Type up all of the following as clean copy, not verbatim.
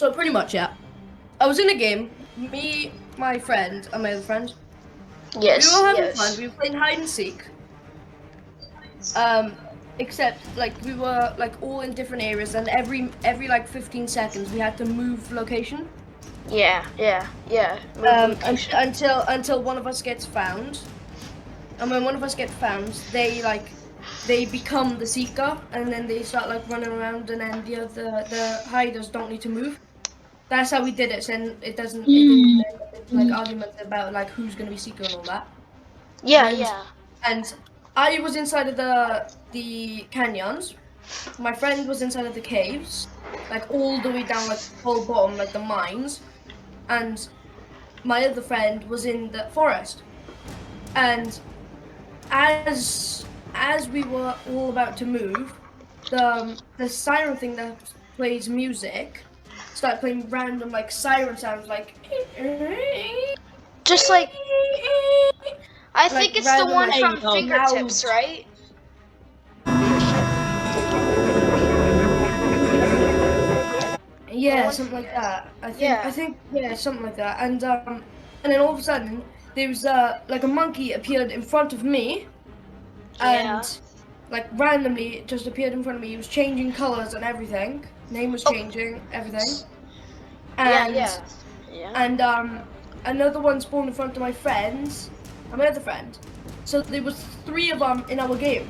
So pretty much, yeah. I was in a game. Me, my friend, and my other friend. We were Yes, all having fun. yes. We were playing hide and seek. Except like we were like all in different areas, and every like 15 seconds we had to move location. Yeah. Move location. Until one of us gets found. And when one of us gets found, they become the seeker, and then they start like running around, and then the hiders don't need to move. That's how we did it, and it didn't end up in, like arguments about like who's gonna be seeker and all that. Yeah, And yeah. and I was inside of the canyons. My friend was inside of the caves, like all the way down like the whole bottom, like the mines, and my other friend was in the forest. And as we were all about to move, the siren thing that plays music started playing random like siren sounds like Just like I like think it's the random one like from loud. Fingertips, right? The Yeah, one. something like that. I Yeah. think yeah, something like that. And then all of a sudden there was like a monkey appeared in front of me, Yeah. and like randomly it just appeared in front of me. He was changing colors and everything. Name was Oh. changing, everything. Yeah, And yeah. Yeah. and another one spawned in front of my friends and my other friend. So there was three of them in our game.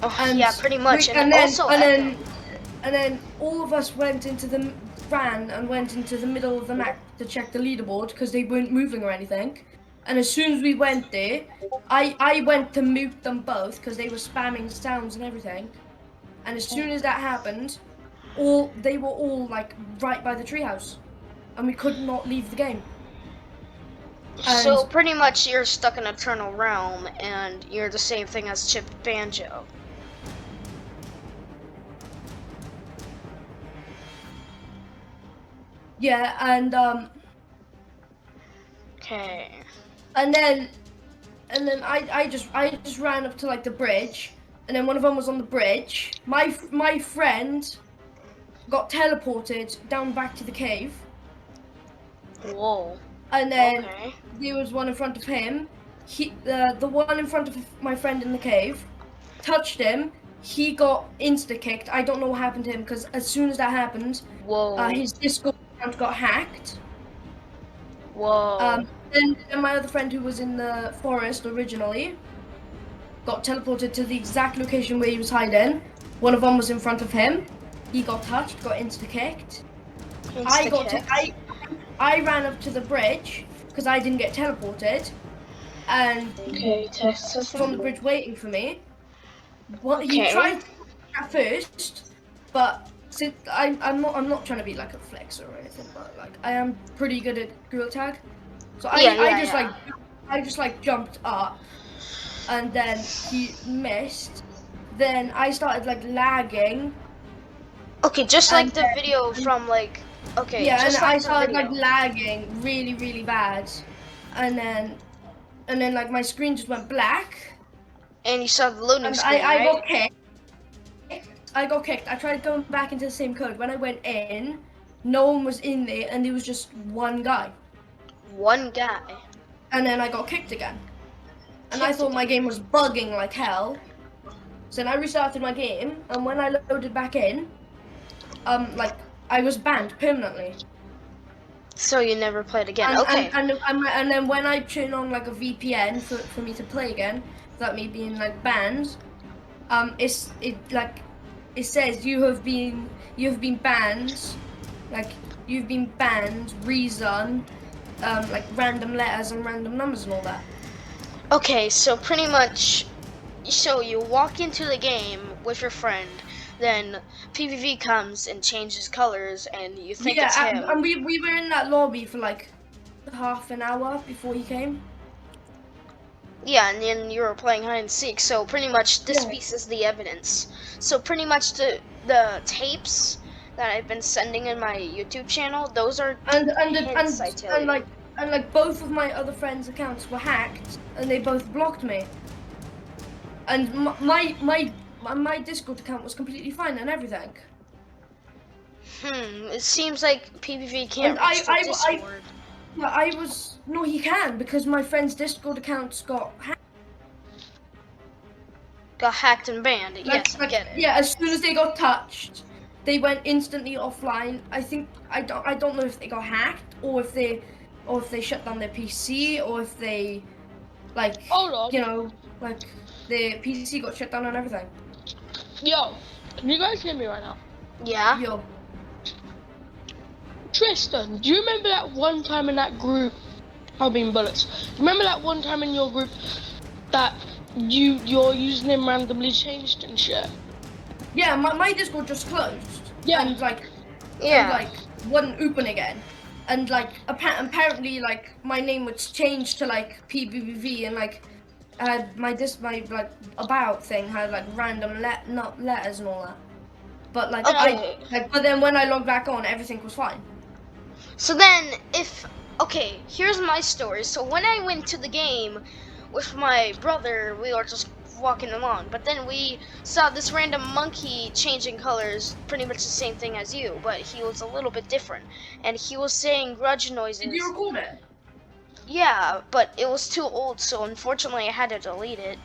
Oh, And yeah, pretty much. And and then also and Echo. then and then all of us went into the ran and went into the middle of the map to check the leaderboard because they weren't moving or anything. And as soon as we went there, I went to mute them both because they were spamming sounds and everything. And as soon as that happened, they were all like right by the treehouse, and we could not leave the game. So And pretty much you're stuck in Eternal Realm and you're the same thing as Chip Banjo. yeah, Okay. and then I just ran up to like the bridge, and then one of them was on the bridge. My friend got teleported down back to the cave, Whoa. and then Okay. there was one in front of him. The one in front of my friend in the cave touched him. He got insta kicked. I don't know what happened to him because as soon as that happened, Whoa. his Discord account got hacked. Whoa. Then my other friend who was in the forest originally got teleported to the exact location where he was hiding. One of them was in front of him. He got touched, got insta-kicked. I ran up to the bridge because I didn't get teleported, and Okay, text he was on the bridge waiting for me. He Okay. tried at first, but since I'm not trying to be like a flexer or anything, but like I am pretty good at gorilla tag. So I just like jumped up, and then he missed. Then I started like lagging. Okay, just like And the video from like. Okay, yeah, and just like I the started video. like lagging really, really bad. And then like my screen just went black. And you saw the loading And screen, I right? got kicked. I got kicked. I tried going back into the same code. When I went in, no one was in there, and there was just one guy. One guy. And then I got kicked again. And I thought my game was bugging like hell. So then I restarted my game, and when I loaded back in, like I was banned permanently. So you never played again. And, Okay. and then when I turn on like a VPN for me to play again, without me being like banned, it says you've been banned, like you've been banned, reason, like random letters and random numbers and all that. Okay, so pretty much, so you walk into the game with your friend, then PBV comes and changes colors, and you think it's him. And we were in that lobby for like half an hour before he came. Yeah, and then you were playing hide and seek. So pretty much this Yeah. piece is the evidence. So pretty much the tapes that I've been sending in my YouTube channel, those are hints, I tell you. And like both of my other friends' accounts were hacked, and they both blocked me. And my Discord account was completely fine and everything. It seems like PBV can't And reach the Discord. no, he can, because my friend's Discord accounts got hacked. Got hacked and banned. Yes, I get it. Yeah, as soon as they got touched, they went instantly offline. I don't know if they got hacked or if they shut down their PC or if they Hold on. their PC got shut down and everything. Yo, can you guys hear me right now? Yeah. Yo. Tristan, do you remember that one time in that group? I've been bullets. Do you remember that one time in your group that your username randomly changed and shit? Yeah, my Discord just closed. Yeah. And Yeah. wouldn't open again. And apparently my name was changed to PBBV and my about thing had random letters and all that. But but then when I logged back on, everything was fine. So then, okay, here's my story. So when I went to the game with my brother, we were just walking along, but then we saw this random monkey changing colors, pretty much the same thing as you, but he was a little bit different, and he was saying grudge noises. Did you record it? Yeah, but it was too old, so unfortunately I had to delete it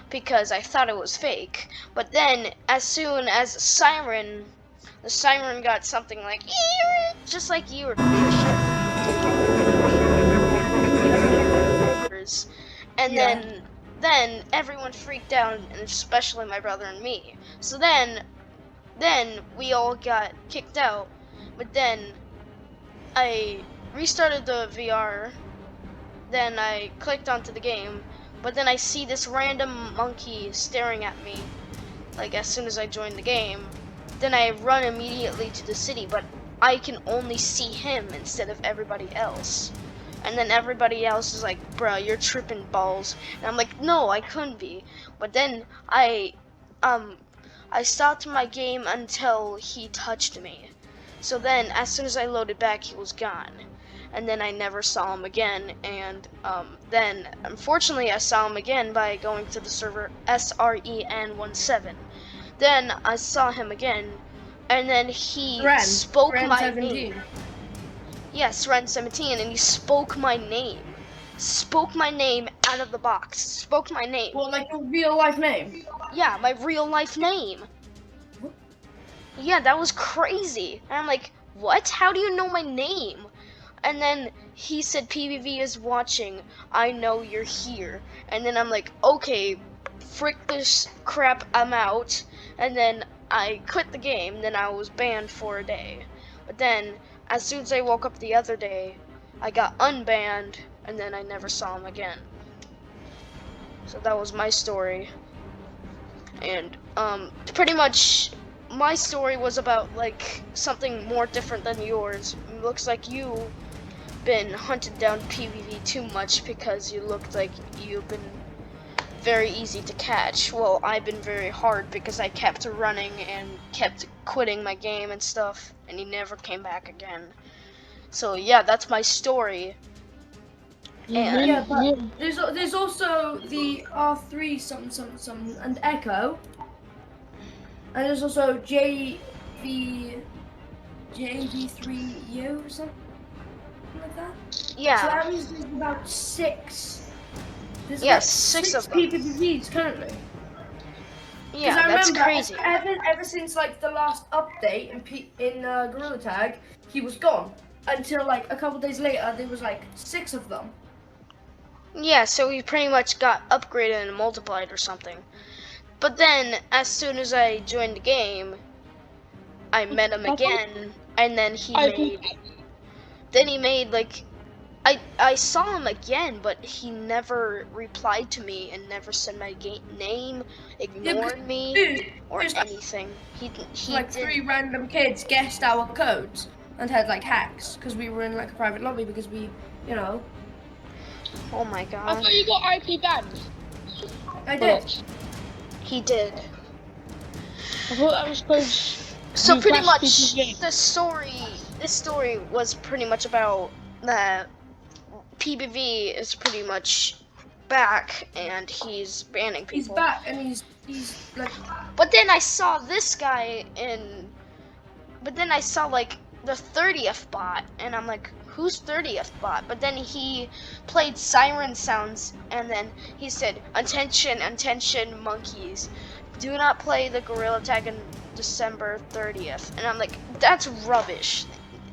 because I thought it was fake. But then, as soon as the siren got something like just like you were, and then everyone freaked out, and especially my brother and me. So then we all got kicked out. But then I restarted the VR. Then I clicked onto the game. But then I see this random monkey staring at me, as soon as I joined the game. Then I run immediately to the city, but I can only see him instead of everybody else. And then everybody else is like, bruh, you're tripping balls. And I'm like, no, I couldn't be. But then I stopped my game until he touched me. So then, as soon as I loaded back, he was gone. And then I never saw him again. And then, unfortunately, I saw him again by going to the server SREN17. Then I saw him again, and then he spoke my name. Yes, Ren17, and he spoke my name. Spoke my name out of the box. Spoke my name. Well, your real life name? Yeah, my real life name. Yeah, that was crazy. And I'm like, what? How do you know my name? And then he said, PBV is watching. I know you're here. And then I'm like, okay, frick this crap, I'm out. And then I quit the game. Then I was banned for a day. But then, as soon as I woke up the other day, I got unbanned, and then I never saw him again. So that was my story. And pretty much my story was about something more different than yours. It looks like you've been hunted down PBV too much because you looked like you've been very easy to catch. Well, I've been very hard because I kept running and kept quitting my game and stuff, and he never came back again. So yeah, that's my story. And yeah, but there's also the R3 something and Echo, and there's also JV3U or something like that. yeah. So that means there's about 6. Yes, 6 of them. PBBVs currently. Yeah, that's crazy. Ever since the last update in Gorilla Tag, he was gone. Until a couple days later, there was 6 of them. Yeah, so he pretty much got upgraded and multiplied or something. But then, as soon as I joined the game, I met him again, and then he made I saw him again, but he never replied to me and never said my name, ignored me, or anything. He 3 random kids guessed our codes and had hacks because we were in a private lobby because we, Oh my god. I thought you got IP banned. I did. He did. I thought that was because. So pretty much, this story was pretty much about that. PBV is pretty much back, and he's banning people. He's back, and he's But then I saw this guy in but then I saw like the 30th bot, and I'm like, who's 30th bot? But then he played siren sounds, and then he said, attention, attention, monkeys. Do not play the gorilla tag on December 30th. And I'm like, that's rubbish.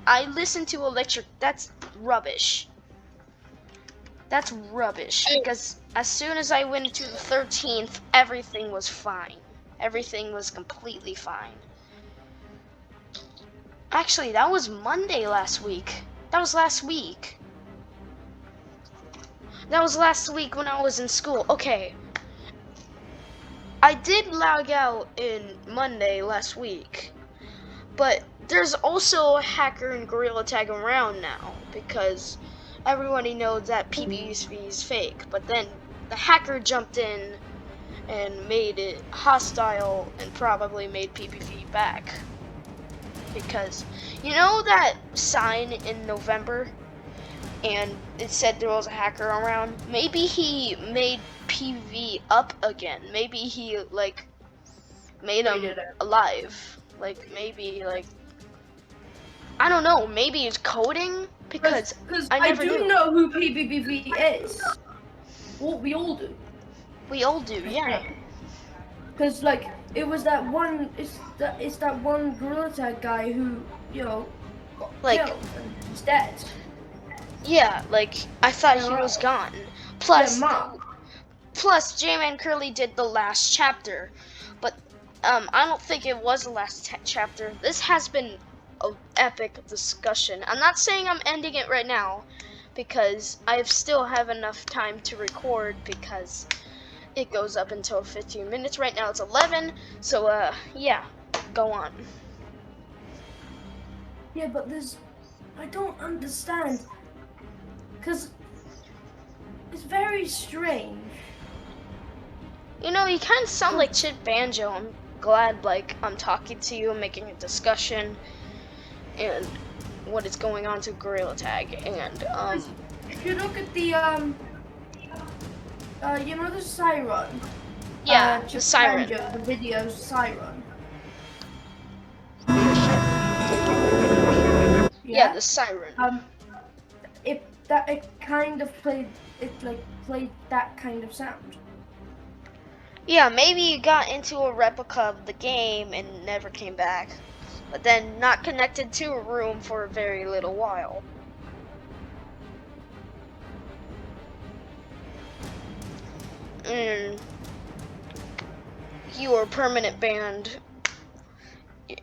I listened to Electric, that's rubbish. That's rubbish, because as soon as I went to the 13th, everything was fine. Everything was completely fine. Actually, that was Monday last week. That was last week. That was last week when I was in school. Okay. I did log out in Monday last week. But there's also a hacker in Gorilla Tag around now, because everybody knows that PBBV is fake. But then the hacker jumped in and made it hostile and probably made PBV back. Because you know that sign in November and it said there was a hacker around? Maybe he made PV up again. Maybe he like made him alive. Like maybe like I don't know, maybe it's coding, because I never do knew. know who PBBV is. Well, we all do. We all do, yeah. Because like it was that one, it's that one Gorilla Tag guy who, you know, got Like- killed and he's dead. Yeah, like I thought he was gone. Plus, Yeah, Mom. plus J-Man Curly did the last chapter, but I don't think it was the last chapter. This has been an epic discussion. I'm not saying I'm ending it right now, because I still have enough time to record, because it goes up until 15 minutes. Right now it's 11, so yeah, go on. Yeah, but I don't understand. Because it's very strange. You know, you kind of sound like Chip Banjo. I'm glad, like, I'm talking to you, making a discussion, and what is going on to Gorilla Tag, and, If you look at the, you know the siren? yeah, the Chip siren. Banjo, the video siren. Yeah, the siren. It kind of played, played that kind of sound. Yeah, maybe you got into a replica of the game and never came back, but then not connected to a room for a very little while. And you were permanent banned,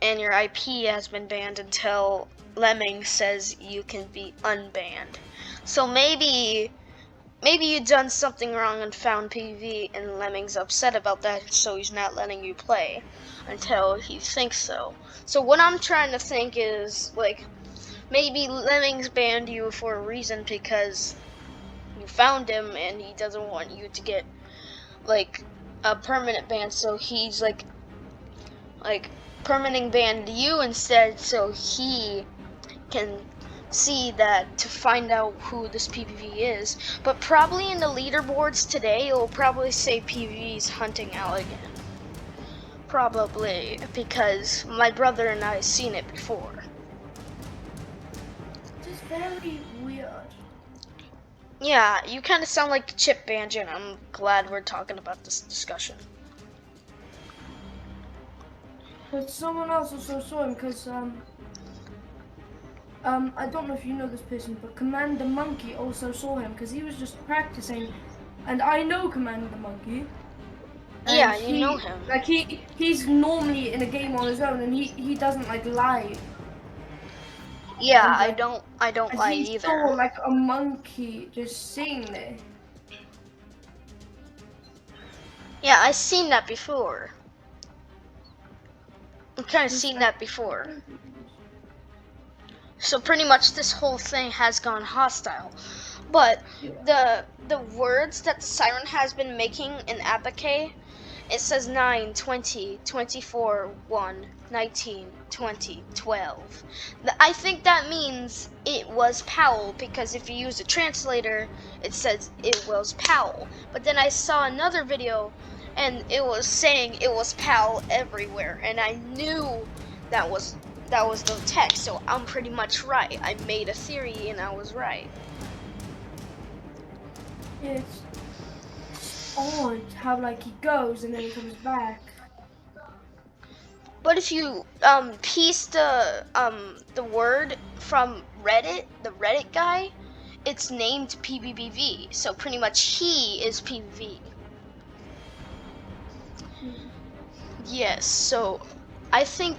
and your IP has been banned until Lemming says you can be unbanned. So maybe you done something wrong and found PV, and Lemming's upset about that, so he's not letting you play until he thinks so. So what I'm trying to think is, like, maybe Lemming's banned you for a reason, because you found him and he doesn't want you to get like a permanent ban, so he's like permanent banned you instead, so he can see that to find out who this PBV is. But probably in the leaderboards today, it will probably say PBV's hunting out again. Probably, because my brother and I have seen it before. It's very weird. Yeah, you kind of sound like Chip Banjo, and I'm glad we're talking about this discussion. But someone else also saw him, because I don't know if you know this person, but Commander Monkey also saw him, because he was just practicing, and I know Commander Monkey. And Yeah, you know him. Like he's normally in a game on his own, and he doesn't like lie. Yeah, And, I don't And lie he either. saw like a monkey just sitting there. Yeah, I've seen that before. I've kind of seen that before. So pretty much this whole thing has gone hostile. But the words that the siren has been making in Abaque, it says 9, 20, 24, 1, 19, 20, 12. I think that means it was Powell, because if you use a translator, it says it was Powell. But then I saw another video and it was saying it was Powell everywhere, and I knew that that was the text, so I'm pretty much right. I made a theory and I was right. It's odd how like he goes and then he comes back. But if you piece the word from Reddit, the Reddit guy, it's named PBBV. So pretty much he is PBV. Yes. So I think